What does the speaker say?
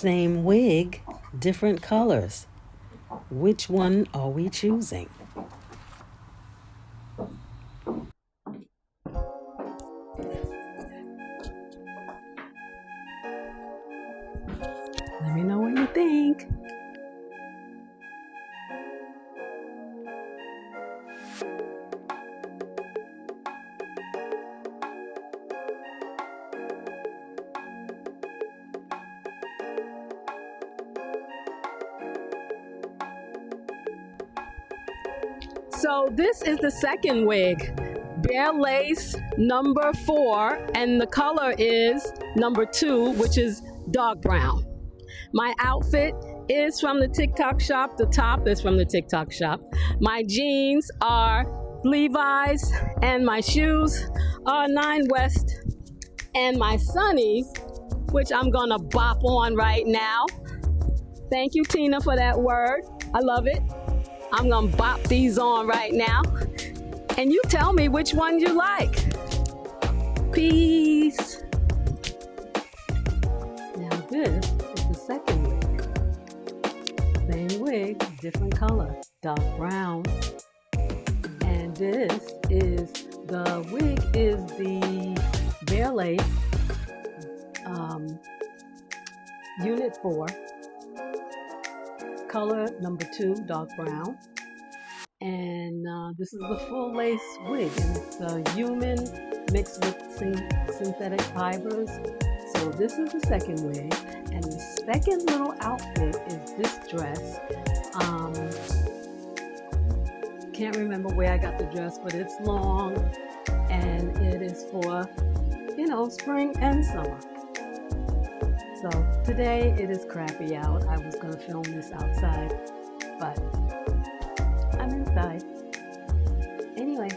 Same wig, different colors. Which one are we choosing? Let me know what you think. So this is the second wig, Bare Lace number 4, and the color is number 2, which is dark brown. My outfit is from the TikTok shop. The top is from the TikTok shop. My jeans are Levi's, and my shoes are 9 West, and my sunnies, which I'm gonna bop on right now. Thank you, Tina, for that word. I love it. I'm gonna bop these on right now, and you tell me which one you like. Peace. Now this is the second wig. Same wig, different color, dark brown. And this is, the wig is the Bare Lace Unit 4. Color number 2, dark brown. And this is the full lace wig, and it's human mixed with synthetic fibers. So this is the second wig, and the second little outfit is this dress. Can't remember where I got the dress, but it's long, and it is for, you know, spring and summer. So today it is crappy out. I was going to film this outside, but I'm inside. Anyway,